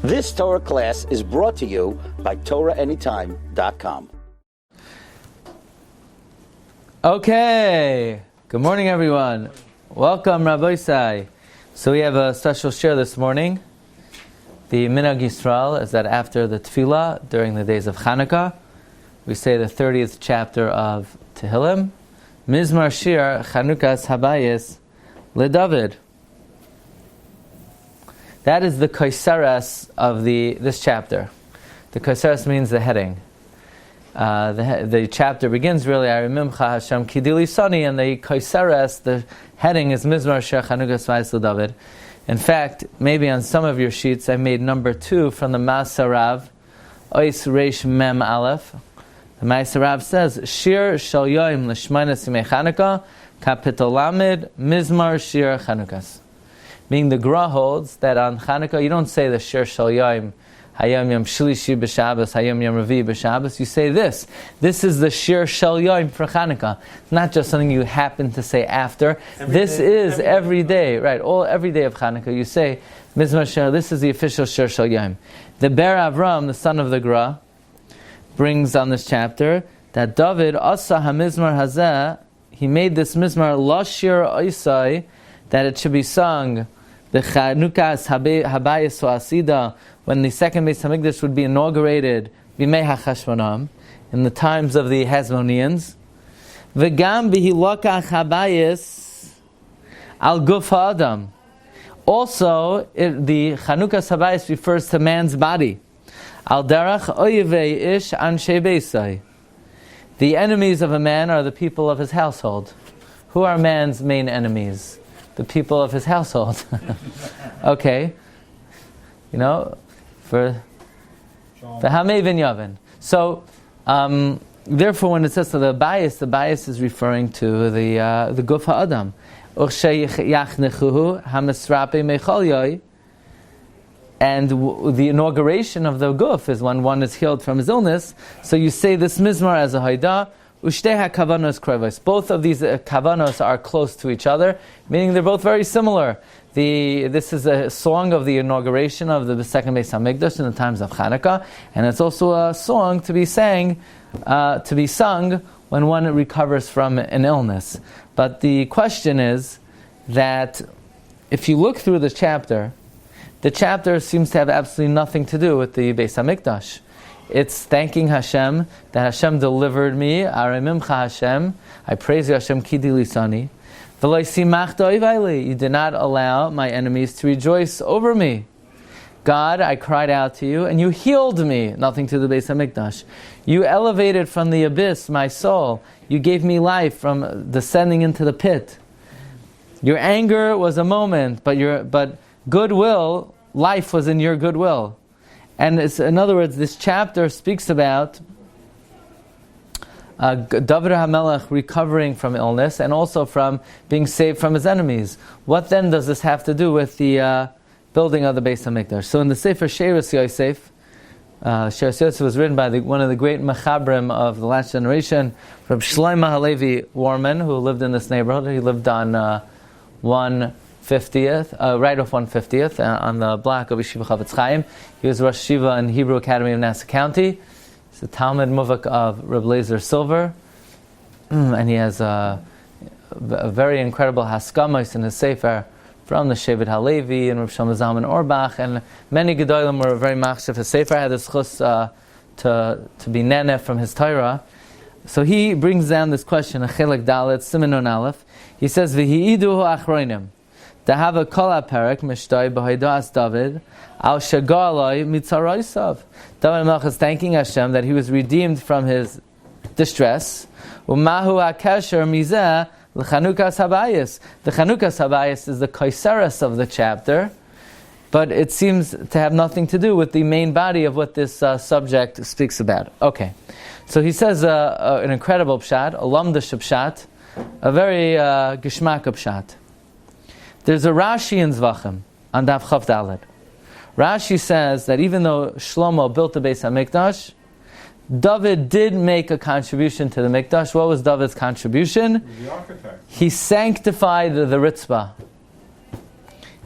This Torah class is brought to you by TorahAnytime.com. Okay, good morning everyone. Welcome Rabbi. So we have a special shir this morning. The Minhag Yisrael is that after the Tefillah, during the days of Chanukah, we say the 30th chapter of Tehillim, Mizmor Shir, Chanukas, Habayis, LeDavid. That is the Kaisaras of this chapter. The Kaisaras means the heading. The chapter begins really, Arimimcha Hashem Kidili Sani, and the Kaisaras, the heading is Mizmor Shir, Chanukas, Habayis, LeDavid. In fact, maybe on some of your sheets I made number 2 from the Masarav, Ois Reish Mem Aleph. The Masarav says, Shir Shal Yoim L'Shmaina Simei Chanukah, Kapitel Lamed, Mizmor Shir Chanukas. Meaning the Gra holds that on Chanukah you don't say the Shir Shal Yoim, Hayom Yom Shlishi b'Shabbos, Hayom Yom Revi b'Shabbos. You say this. This is the Shir Shal Yoim for Chanukah. It's not just something you happen to say after. This is every day, right? Every day of Chanukah you say Mizmor Shir. This is the official Shir Shal Yoim. The Ber Avram, the son of the Gra, brings on this chapter that David Asa HaMizmor Hazeh, he made this Mizmor Lashir Oisai, that it should be sung the Chanukas Habayis Asida, when the second Beis Hamikdash would be inaugurated, Bimei HaChashmonam, in the times of the Hasmoneans. V'gam b'hilokach Habayis al guf ha'adam. Also, the Chanukas Habayis refers to man's body. Al derach oyevei ish anshe beisai. The enemies of a man are the people of his household. Who are man's main enemies? The people of his household. Okay. For Hamei Vin Yavin. So, therefore, when it says to the Habayis is referring to the Guf HaAdam. And the inauguration of the Guf is when one is healed from his illness. So you say this Mizmor as a Haidah. Ushtei HaKavanos Krevos. Both of these Kavanos are close to each other, meaning they're both very similar. This is a song of the inauguration of the second Beis Hamikdash in the times of Chanukah, and it's also a song to be sung when one recovers from an illness. But the question is that if you look through the chapter seems to have absolutely nothing to do with the Beis Hamikdash. It's thanking Hashem that Hashem delivered me. Arimimcha Hashem. I praise you, Hashem, Kidi Lisani. You did not allow my enemies to rejoice over me. God, I cried out to you, and you healed me. Nothing to the Beis Hamikdash. You elevated from the abyss my soul. You gave me life from descending into the pit. Your anger was a moment, but goodwill, life was in your goodwill. And in other words, this chapter speaks about David HaMelech recovering from illness and also from being saved from his enemies. What then does this have to do with the building of the Beis Hamikdash? So in the Sefer Shir Yosef, Shir Yosef was written by one of the great Mechabrim of the last generation, Rabbi Shlomo Halevi Wahrman, who lived in this neighborhood. He lived on 150th, right off 150th, on the block of Yeshiva Chavetz Chaim. He was Rosh Yeshiva in Hebrew Academy of Nassau County. He's a Talmud Muvak of Reb Lezer Silver, and he has a very incredible Haskamas in his Sefer from the Shevet Halevi and Reb Shlomo Zalman Auerbach, and many Gedolim were very machshav his Sefer. Had this chus to be nene from his Torah. So he brings down this question, a Chelek Dalet, Simenon Aleph. He says, V'hi'iduhu achroinim. Dahava kol haperek mishtoi b'haidas David al shagaloi mitzaraisav. David HaMelech is thanking Hashem that he was redeemed from his distress. U'mahu hakesher mizeh l'chanukas habayis. The Chanukas Habayis is the kaisaras of the chapter, but it seems to have nothing to do with the main body of what this subject speaks about. Okay, so he says an incredible pshat, a lamdish pshat, a very geshmak pshat. There's a Rashi in Zvachim on Daf Chav Daled. Rashi says that even though Shlomo built the Beis HaMikdash, David did make a contribution to the Mikdash. What was David's contribution? The architect. He sanctified the Ritzvah.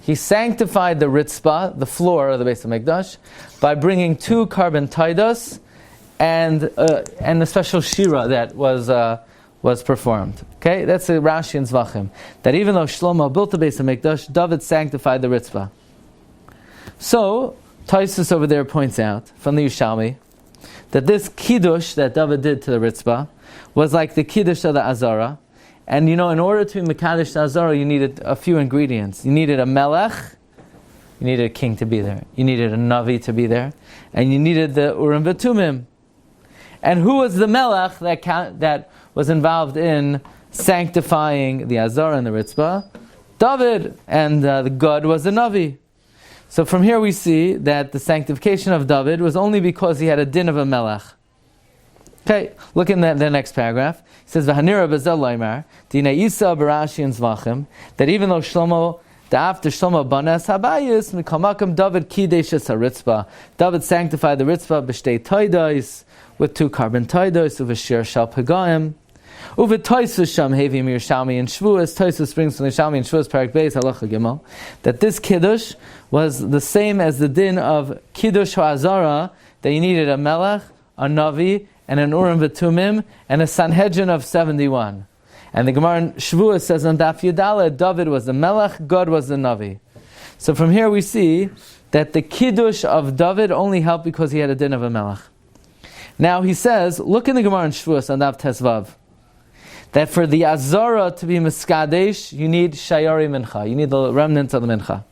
he sanctified the ritzpah, the floor of the Beis HaMikdash, by bringing 2 carbon taidos and a special shira that was performed. Okay, that's a Rashi and Zvachim. That even though Shlomo built the Beis HaMikdash, David sanctified the ritzpah. So Taisus over there points out from the Yushalmi that this kiddush that David did to the ritzpah was like the kiddush of the Azara. And in order to be mekadesh the Azara, you needed a few ingredients. You needed a melech, you needed a king to be there. You needed a navi to be there, and you needed the Urim v'Tumim. And who was the melech that was involved in sanctifying the Azara and the ritzpah? David, and the God was the navi. So from here we see that the sanctification of David was only because he had a din of a melech. Okay, look in the next paragraph. He says, "V'hanira b'zel loymar, dina Yisa b'Rashi and Zvachim, that even though after Shlomo banas Habayis, mikamakam David kideshes haritzpah. David sanctified the ritzpah b'shtei toidos, with 2 carbon toidos, uv Shir shal pegaim. Uve Taisus Sham Hevi Mir Shalmi and Shvuas. Taisus brings from the Shalmi and Shvuas Parak Beis Halacha Gimel that this kiddush was the same as the din of kiddush ha'azara, that you needed a melech, a navi, and an urim v'tumim, and a sanhedrin of 71. And the Gemara in Shvuas says on Daf Yudaleh, David was the melech, God was the navi. So from here we see that the kiddush of David only helped because he had a din of a melech. Now he says, look in the Gemara in Shvuas on Daf Tesvav, that for the Azara to be Miskadesh, you need Shayari Mincha. You need the remnants of the Mincha.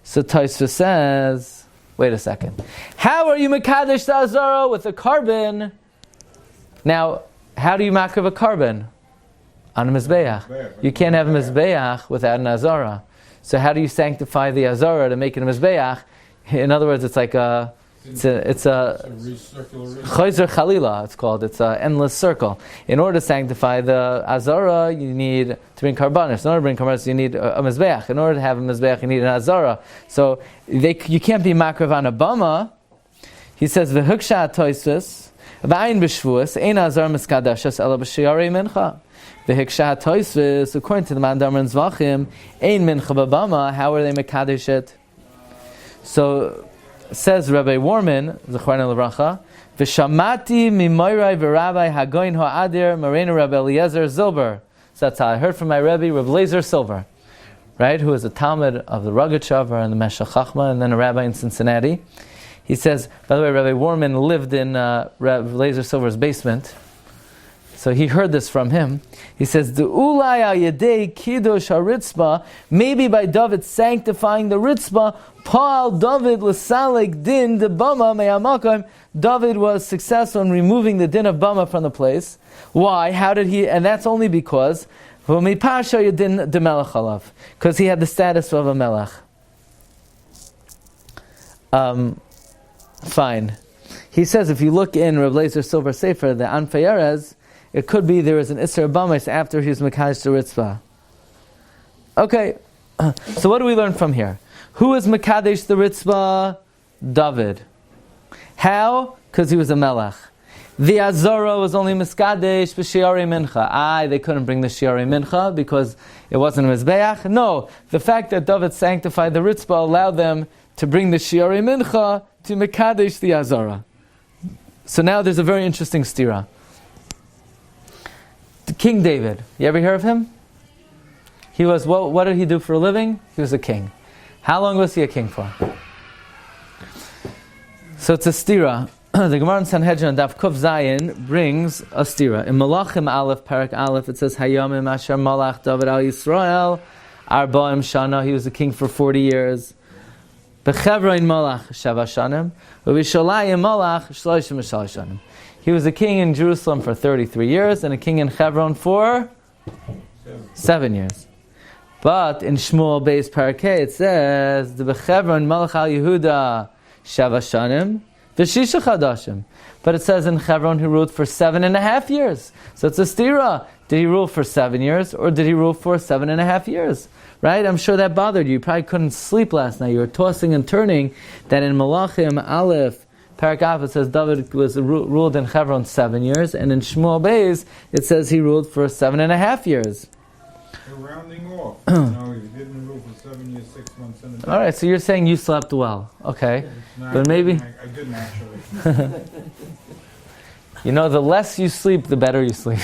So Tosfos says, wait a second. How are you Mikadesh the Azara with a carbon? Now, how do you makriv a carbon? On a Mizbeach. You can't have a Mizbeach without an Azara. So how do you sanctify the Azara to make it a Mizbeach? In other words, it's like it's a Chayzer Chalila, it's called. It's an endless circle. In order to sanctify the Azara, you need to bring Karbanis. In order to bring Karbanis, you need a Mizbeach. In order to have a Mizbeach, you need an Azara. So you can't be Makrav on a Bama. He says, V'huksha Tosfos, V'ayin b'shvuas, Ein Azara Miskadashas, Ela b'shiyarei mincha. V'huksha Tosfos, according to the Mandamar and Zvachim, Ein mincha b'bama, how are they Mekadesh it? So, says Rabbi Wahrman, Zechron Levracha, V'shamati mimorai v'Rabbi hagoyin ha'adir marena Rabbi Eliezer Zilber. So that's how I heard from my Rabbi Eliezer Silver, right? Who is a Talmud of the Rogatchover and the Meshech Chachma, and then a rabbi in Cincinnati. He says, by the way, Rabbi Wahrman lived in Rabbi Eliezer Silver's basement. So he heard this from him. He says, "The ulai al yedei kiddush haritzba, maybe by David sanctifying the ritzba, Paul David l'salek din de bama me'amakim." David was successful in removing the din of bama from the place. Why? How did he? And that's only because Parsha yedin de melech alav, because he had the status of a melech. Fine. He says if you look in Rabbi Eliezer Silver Sefer, the Anfei Erez, it could be there was an Isser Bamis after he was Mekadesh the Ritzvah. Okay, so what do we learn from here? Who is Mekadesh the Ritzvah? David. How? Because he was a Melech. The Azara was only Miskadesh b'Shiurei Mincha. They couldn't bring the Shiurei Mincha because it wasn't a Mizbeach. No, the fact that David sanctified the Ritzvah allowed them to bring the Shiurei Mincha to Mekadesh the Azara. So now there's a very interesting stira. King David, you ever hear of him? He was, what did he do for a living? He was a king. How long was he a king for? So it's a stira. The Gemara in Sanhedrin, Daf Kuf Zayin, brings a stira. In Malachim Aleph, Parak Aleph, it says, Hayamim Asher Malach David al Yisrael, Arba'im Shana, he was a king for 40 years. Bechevron Malach, Shava Shanim, Ubishalayim Malach, Shloshim Shanim. He was a king in Jerusalem for 33 years and a king in Hebron for 7 years. But in Shmuel Beis Parakeh it says, the Bechevron Malach al Yehuda Shava Shanim V'Shisha Chadashim. But it says in Hebron he ruled for 7.5 years. So it's a stira. Did he rule for 7 years or did he rule for 7.5 years? Right? I'm sure that bothered you. You probably couldn't sleep last night. You were tossing and turning. That in Malachim Aleph Parak Aleph it says David was ruled in Hebron 7 years, and in Shmuel Beis it says he ruled for 7.5 years. They're rounding off. He didn't rule for 7 years, 6 months in a day. All right, so you're saying you slept well. Okay. No, But maybe... I didn't actually. the less you sleep, the better you sleep.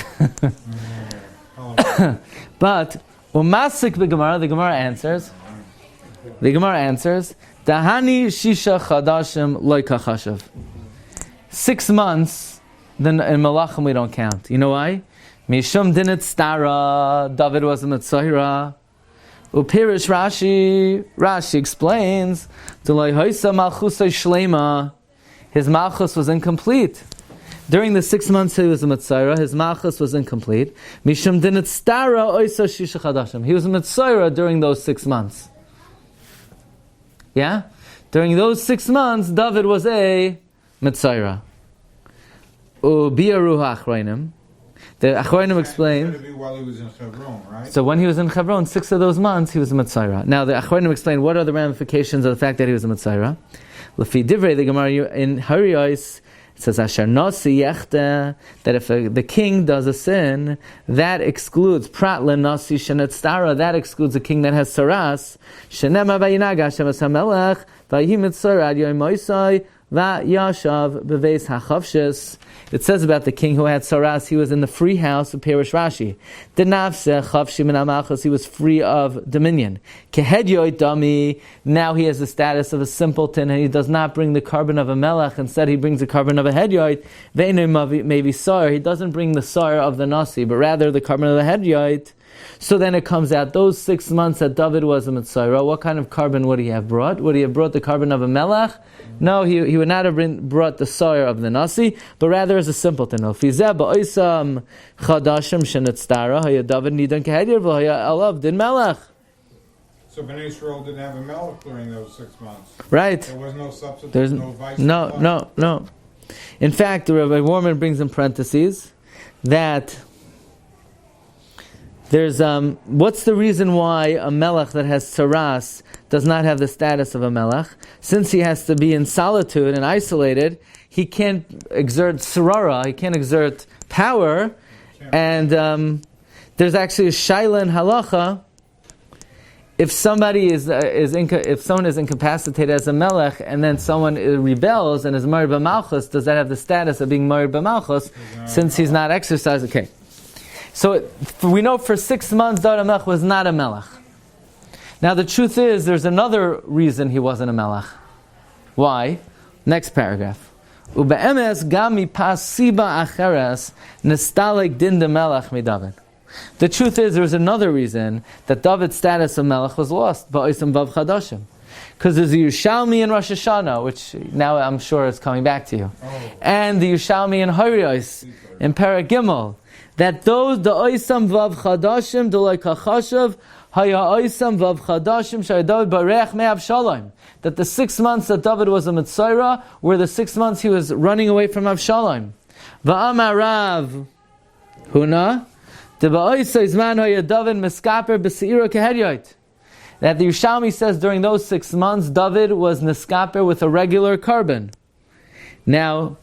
But, Umasik the Gemara answers, Dahani Shisha Chadashim Loika Chashav. 6 months, then in Malachim we don't count. You know why? Mishum Dinit Stara, David was a Mitzayra. Upirish Rashi explains, Delay Hoisa Malchusay Shlema, his Malchus was incomplete. During the 6 months he was a Mitzayra, his Malchus was incomplete. Mishum Dinit Stara Oisa Shisha Chadashim. He was a Mitzayra during those 6 months. Yeah? During those 6 months, David was a Mitzayra. Ubiyaru Achrayim. The Achrayim explain. While he was in Hebron, right? So when he was in Hebron, 6 of those months, he was a Mitzayra. Now the Achrayim explain what are the ramifications of the fact that he was a Mitzayra. Lefi Divrei, the Gemara in Habayis, it says Asher Nasi Yechte, that if the king does a sin, that excludes Prat Le Nasi Shenet Stara, that excludes a king that has Saras. Shenema Vayinaga Hashem Es HaMelech Vayi Mitzayra Ad Yom Moisai Vayashav Beveis HaChavshis. It says about the king who had Saras, he was in the free house of Perish Rashi. Denavse Chavshi Min HaMalchus, he was free of dominion. Kehedyoy Dami, now he has the status of a simpleton and he does not bring the carbon of a melech, instead he brings the carbon of a hedyoid. Ve'enu maybe sar, he doesn't bring the sar of the nasi, but rather the carbon of the hedyoid. So then it comes out, those 6 months that David was a Mitzayra, what kind of carbon would he have brought? Would he have brought the carbon of a melech? No, he would not have brought the sire of the nasi, but rather as a simpleton. So Bnei Israel didn't have a melech during those 6 months. Right. There was no substitute, There's no vice. No. In fact, the Rabbi Wahrman brings in parentheses that there's what's the reason why a melech that has saras does not have the status of a melech? Since he has to be in solitude and isolated, he can't exert sarara, he can't exert power, and there's actually a shaila in halacha. If somebody if someone is incapacitated as a melech, and then someone rebels and is married b'malchus, does that have the status of being married b'malchus since he's not exercised? Okay. So we know for 6 months David HaMelech was not a melech. Now the truth is, there's another reason he wasn't a melech. Why? Next paragraph. Ube'emes gam mipas siba acheres nestalek din de melech miDavid. The truth is, there's another reason that David's status of melech was lost. Ba'osim vav chadashim. Because there's the Yerushalmi in Rosh Hashanah, which now I'm sure is coming back to you. And the Yerushalmi in Habayis, in Perek Gimel. That those, the oisam vav chadashim, the like hachashav, haya oisam vav chadashim, shaya David barech me Avshalom. That the 6 months that David was a Mitzayra were the 6 months he was running away from Avshalom. Va'amarav huna, de ba'oisa izman haya David miskaper b'seira kehedyot. That the Yerushalmi says during those 6 months, David was niskaper with a regular carbon. Now,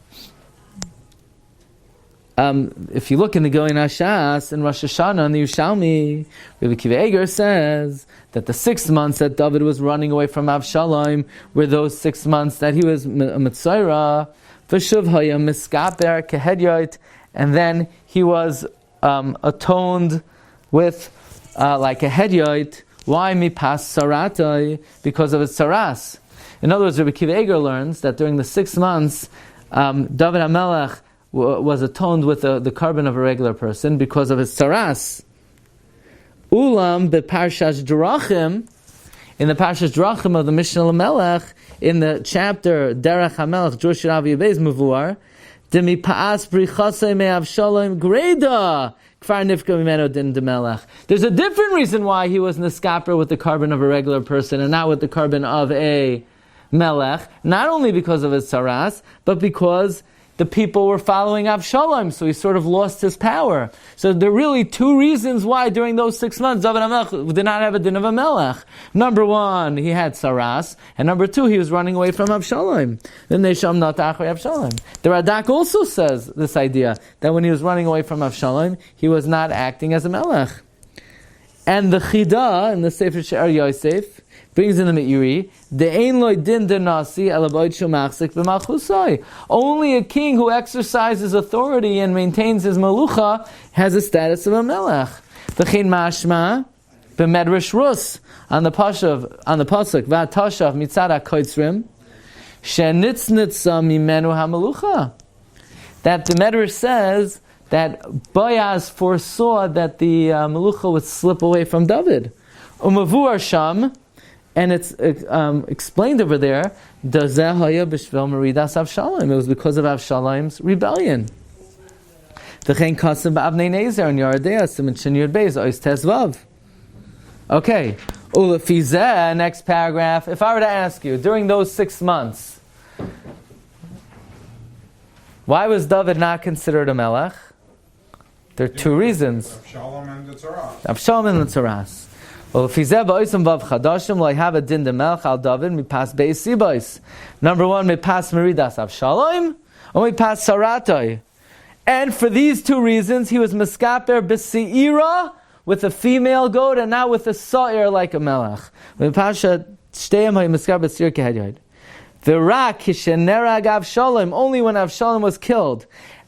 if you look in the Goyin Hashas in Rosh Hashanah and the Yerushalmi, Rabbi Kiva Eger says that the 6 months that David was running away from Avshalom were those 6 months that he was a Mitzayra, v'shuv haya miskaper kehedyot, and then he was atoned with like a hedyot. Why mipas saratai? Because of his saras. In other words, Rabbi Kiva Eger learns that during the 6 months, David HaMelech was atoned with the carbon of a regular person because of his saras. Ulam beParshash Drachim, in the Parshas Drachim of the Mishnah Lamelech, in the chapter Derech HaMelech Joshua Avi Yebez Mevuar, Demi Paas Brichasei Me'av Shalom Greda Kfar Nifka Mimeno Din Demelech. There's a different reason why he was niskaper with the carbon of a regular person and not with the carbon of a melech. Not only because of his saras, but because the people were following Avshalom, so he sort of lost his power. So there are really 2 reasons why during those 6 months David HaMelech did not have a din of a melech. Number 1, he had saras, and number 2, he was running away from Avshalom. Then they sham not achrei Avshalom. The Radak also says this idea that when he was running away from Avshalom, he was not acting as a melech. And the Chida in the Sefer She'er Yosef brings in the Meiri, the Ein Lo Din Nasi Elaboid Shumachzik B'Malchusai. Only a king who exercises authority and maintains his malucha has a status of a melech. V'chein mashma b'medrash Rus on the pasuk V'atashav mitzad hakotzrim she'nitznitza mimenu hamalucha. That the Medrash says that Boaz foresaw that the Melucha would slip away from David. Umavur Sham, and it's explained over there, Dazeh Haya B'Shvil Meridas Avshalom. It was because of Avshalom's rebellion. V'chein Kasim B'Avnei Nezer and Yardea Siman Shin Yud Beis Ois Tezvav. Okay. Ulefizeh, next paragraph. If I were to ask you, during those 6 months, why was David not considered a melech? There are two reasons. Avshalom and the Torah. Avshalom and the Tzoras. Ulefizeh ba'osim vav chadashim lo have a din de melech al David mipas beis sibos. Number one, mipas meridas Avshalom, or mipas saratoi. And for these two reasons, he was miskaper b'seira, with a female goat, and not with a sa'ir like a melech. Parsha shteim hay miskaper b'seira kehedyod. V'rak kishenerag Avshalom, only when Avshalom was killed,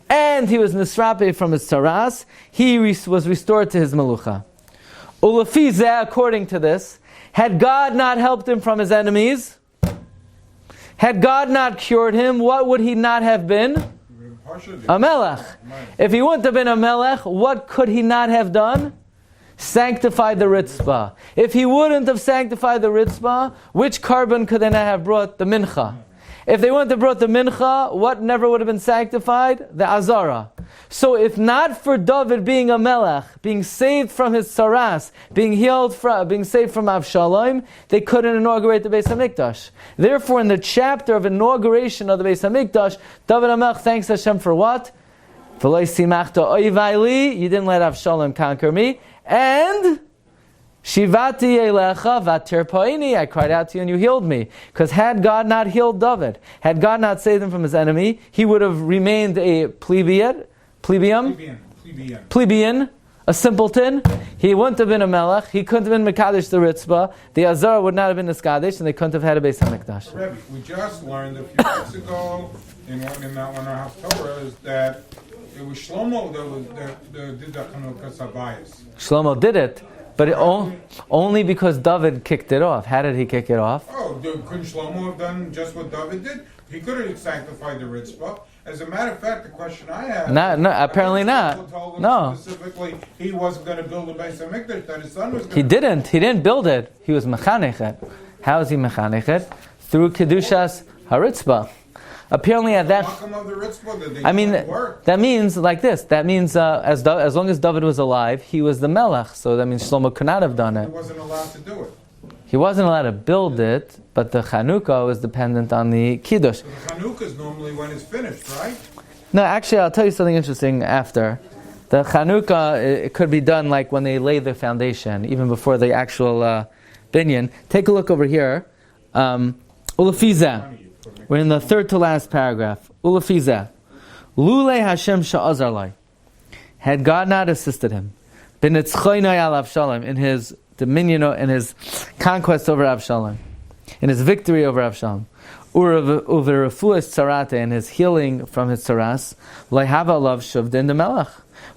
and he was nisrape from his tzaras, he was restored to his melucha. Ulefizeh, according to this, had God not helped him from his enemies, had God not cured him, what would he not have been? A melech. If he wouldn't have been a melech, what could he not have done? Sanctify the ritzvah. If he wouldn't have sanctified the ritzvah, which carbon could they not have brought? The mincha. If they wouldn't have brought the mincha, what never would have been sanctified? The azara. So if not for David being a melech, being saved from his saras, being saved from Avshalom, they couldn't inaugurate the Beis HaMikdash. Therefore, in the chapter of inauguration of the Beis HaMikdash, David HaMelech thanks Hashem for what? V'lo simachta oivai li, you didn't let Avshalom conquer me, and Shivati elecha vaterpoini, I cried out to you and you healed me. Because had God not healed David, had God not saved him from his enemy, he would have remained a plebeian, a simpleton. He wouldn't have been a melech. He couldn't have been mekadesh the ritzvah. The azar would not have been niskadesh, and they couldn't have had a Beis HaMikdash. Rabbi, we just learned a few weeks ago in our Haftorah is that it was Shlomo that did the Chanukas Habayis. Shlomo did it. But only because David kicked it off. How did he kick it off? Couldn't Shlomo have done just what David did? He could have sanctified the ritzvah. As a matter of fact, the question I have... No, apparently not. Told him no. Specifically, he wasn't going to build a Beis HaMikdash, that his son was going to... He didn't build it. He was mechanechet. How is he mechanechet? Through Kedushas HaRitzvah. Apparently at that... that means like this. That means as long as David was alive, he was the melech. So that means Shlomo could not have done it. He wasn't allowed to do it. He wasn't allowed to build it, but the Chanukah was dependent on the Kiddush. So the Chanukah is normally when it's finished, right? No, actually, I'll tell you something interesting after. The Chanukah, it could be done like when they lay the foundation, even before the actual binyan. Take a look over here. Ulefizeh. We're in the third to last paragraph. Ulefizeh. Lulei Hashem sha'azar. Had God not assisted him, b'nitzchoinai al Avshalom, in his dominion, in his conquest over Avshalom, in his victory over Avshalom, uverefuas tzarate, in his healing from his tzaras, lo'hava alav shavdin de melech,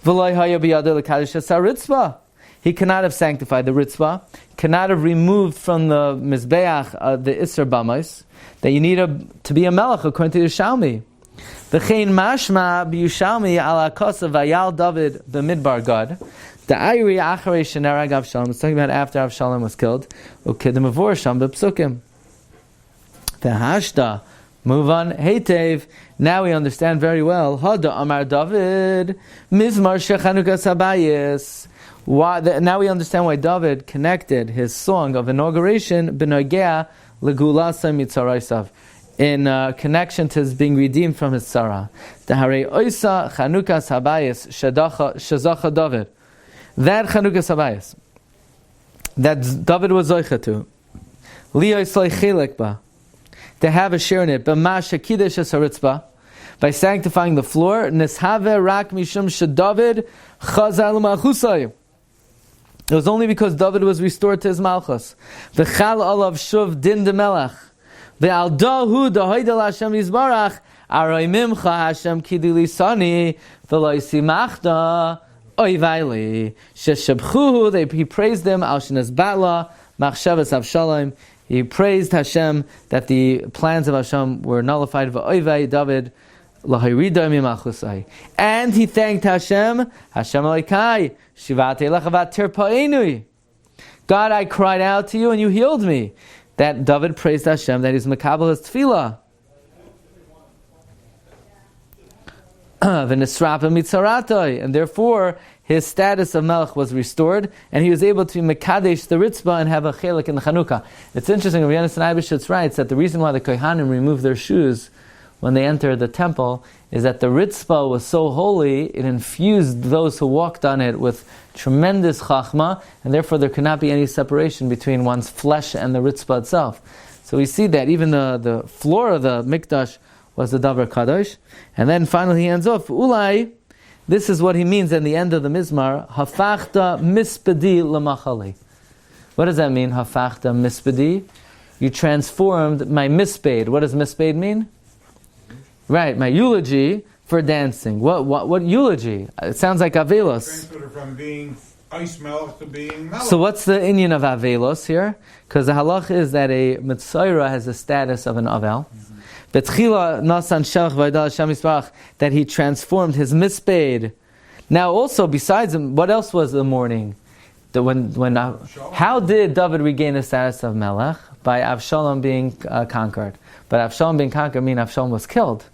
v'lo haya biyado l'kadosh haritzvah. He cannot have sanctified the ritzvah, cannot have removed from the mizbeach the iser bamos, that you need to be a melech according to Yerushalmi. V'chein mashma b'Yushalmi ala kosa vayal David b'midbar God. The ayri acharei shenarag Avshalom. It's talking about after Avshalom was killed. Ukedim avor sham b'psukim. The hashda move on. Heitev. Now we understand very well. Hada Amar David Mizmor shechanukas Habayis. Now we understand why David connected his song of inauguration b'nogea legulasay mitzaraisav, in connection to his being redeemed from his tzara. The harei oisa chanukas Habayis shezacha David. That chanukas Habayis that David was zoicha to, liyoslay chelek ba, to have a share in it, b'masha kiddush haritzvah, by sanctifying the floor, nishave rak mishum shedavid chazal malchusay. It was only because David was restored to his malchus. V'chal olav shuv din de melech. Ve'al dahu dahoydel Hashem yizbarach. Aroi mimcha Hashem kidi lisani. V'lo yisimachta oivayli. Sheshabchuhu, he praised him. Al shenas batla. Machshavas Avshalom. He praised Hashem that the plans of Hashem were nullified. V'oivay David. And he thanked Hashem, Hashem Elokai, Shivate Lechavat Tirpa'enui. God, I cried out to you and you healed me. That David praised Hashem, that he's Makabel his tefillah. And therefore, his status of Melech was restored, and he was able to be Mekadesh the Ritzvah and have a chelik in the Chanukah. It's interesting, Rabbi Yonasan Eibeshitz writes that the reason why the Kohanim removed their shoes when they entered the temple is that the Ritzvah was so holy, it infused those who walked on it with tremendous chachma, and therefore there could not be any separation between one's flesh and the Ritzvah itself. So we see that even the floor of the Mikdash was the Davar Kadosh. And then finally he ends off, Ulai, this is what he means in the end of the Mizmor, Hafachta mispedi lamachali. What does that mean, Hafachta mispedi? You transformed my mispade. What does mispade mean? Right, my eulogy for dancing. What eulogy? It sounds like Avelos. Transferred from being ice melech to being melech. So what's the inyan of Avelos here? Because the halach is that a Mitzayra has the status of an Avel. Betchila nasan shelch v'ayda Hashem yisbarach, that he transformed his mispade. Now also, besides him, what else was the mourning? How did David regain the status of Melech? By Avshalom being conquered. But Avshalom being conquered means Avshalom was killed.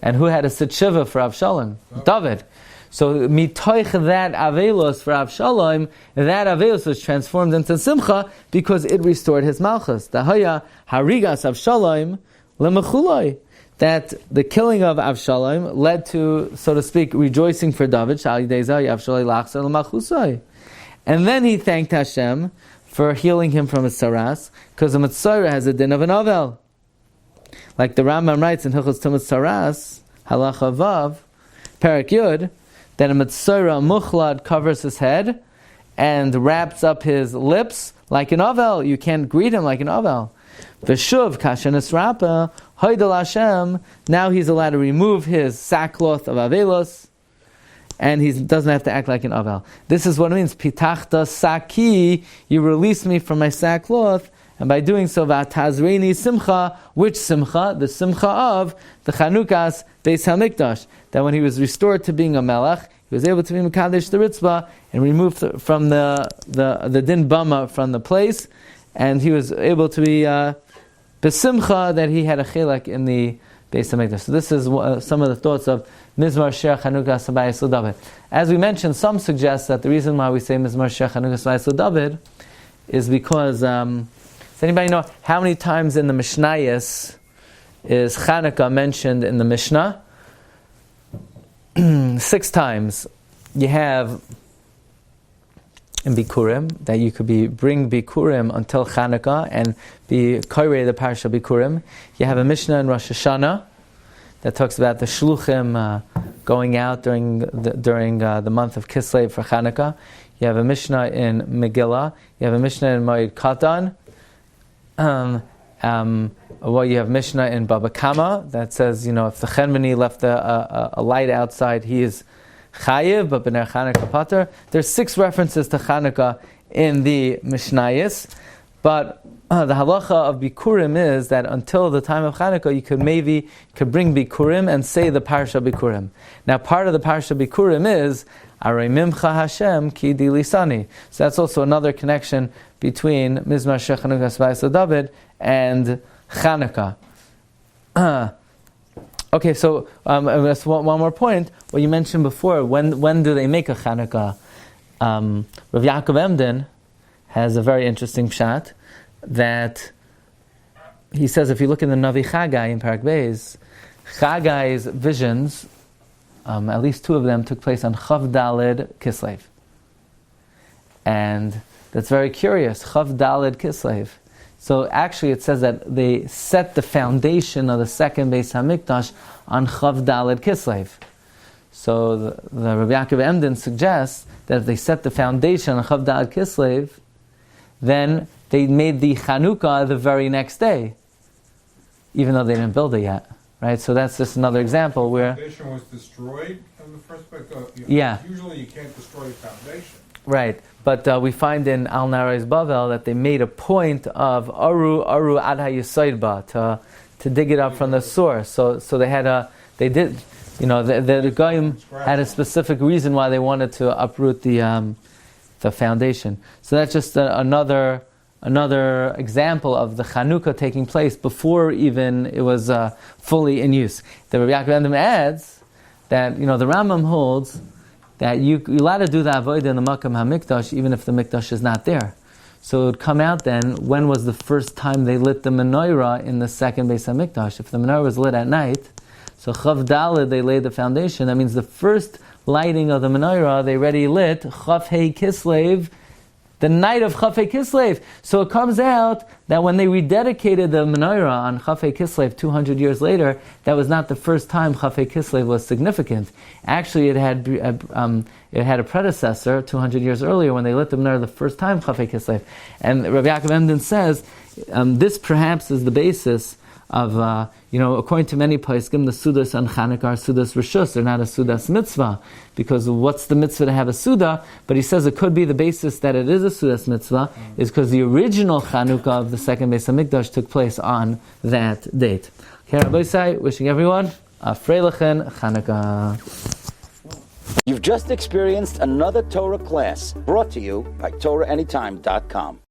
And who had a sitchiva for Avshalom? David. So mitoich that Avelos for Avshalom, that Avelos was transformed into Simcha because it restored his Malchus. Dahaya harigas Avshalom lemechulai. That the killing of Avshalom led to, so to speak, rejoicing for David. And then he thanked Hashem for healing him from his saras, because the Mitzayra has a din of an Avel. Like the Rambam writes in Hilchos Tumas Saras, Halacha Vav, Perek Yud, that a Mitzayra Muchlad covers his head and wraps up his lips like an Avel. You can't greet him like an Avel. V'shuv kashenes rapa hoydel Hashem. Now he's allowed to remove his sackcloth of Avelos, and he doesn't have to act like an Avel. This is what it means. Pitachta saki, you release me from my sackcloth, and by doing so, v'atazreini simcha, which simcha? The simcha of the Chanukas Beis HaMikdash. That when he was restored to being a melech, he was able to be Mekadesh the Ritzvah and removed from the din bama from the place, and he was able to be besimcha that he had a chelak in the Beis HaMikdash. So this is some of the thoughts of Mizmor Shir Chanukas Habayis David. As we mentioned, some suggest that the reason why we say Mizmor Shir Chanukas Habayis David is because does anybody know how many times in the Mishnayos is Chanukah mentioned in the Mishnah? 6 times. You have in Bikurim that you could bring Bikurim until Chanukah and be koirei the Parsha Bikurim. You have a Mishnah in Rosh Hashanah that talks about the shluchim going out during the month of Kislev for Chanukah. You have a Mishnah in Megillah. You have a Mishnah in Moed Katan. Well, you have Mishnah in Baba Kama that says, if the Chenmani left a light outside, he is chayiv, but b'ner Chanukah pater. There's 6 references to Chanukah in the Mishnayos, but the halacha of Bikurim is that until the time of Chanukah, you could bring Bikurim and say the Parsha Bikurim. Now, part of the Parsha Bikurim is Arei Mimcha Hashem Ki Di Lisani. So that's also another connection between Mizmor Shir Chanukas Habayis David and Chanukah. Okay, so that's one more point. What you mentioned before, when do they make a Chanukah? Rav Yaakov Emden has a very interesting pshat that he says, if you look in the Navi Chagai in Parak Beis, Chagai's visions, at least 2 of them took place on Chav Daled Kislev. And that's very curious, Chav Daled Kislev. So actually it says that they set the foundation of the second Beis HaMikdash on Chav Daled Kislev. So the Rabbi Yaakov Emden suggests that if they set the foundation on Chav Da'ad Kislev, then they made the Chanukah the very next day, even though they didn't build it yet. Right? So that's just another example where... The foundation was destroyed in the first place? Yeah. Usually you can't destroy the foundation. Right. But we find in Al Narais Bavel that they made a point of Aru Ad HaYesoid to dig it up from the source. So they did, the Goyim had a specific reason why they wanted to uproot the foundation. So that's just another example of the Chanukah taking place before even it was fully in use. The Rabbi Yaakov Emden adds that the Rambam holds that you're allowed to do the avodah in the Makam HaMikdash even if the Mikdash is not there. So it would come out then, when was the first time they lit the menorah in the second Beis HaMikdash? If the menorah was lit at night, so Chav Daled, they laid the foundation, that means the first lighting of the menorah, they already lit Chav Hei Kislev, the night of Chav Hei Kislev. So it comes out that when they rededicated the menorah on Chav Hei Kislev 200 years later, that was not the first time Chav Hei Kislev was significant. Actually, it had a predecessor 200 years earlier when they lit the menorah the first time Chav Hei Kislev. And Rabbi Yaakov Emden says this perhaps is the basis of, according to many poskim, the Sudas on Chanukah are Sudas Rishus, they're not a Sudas mitzvah, because what's the mitzvah to have a Suda? But he says it could be the basis that it is a Sudas mitzvah, is because the original Chanukah of the second Beis HaMikdash took place on that date. Okay, Rabbi, wishing everyone a Freilichen Chanukah. You've just experienced another Torah class brought to you by TorahAnytime.com.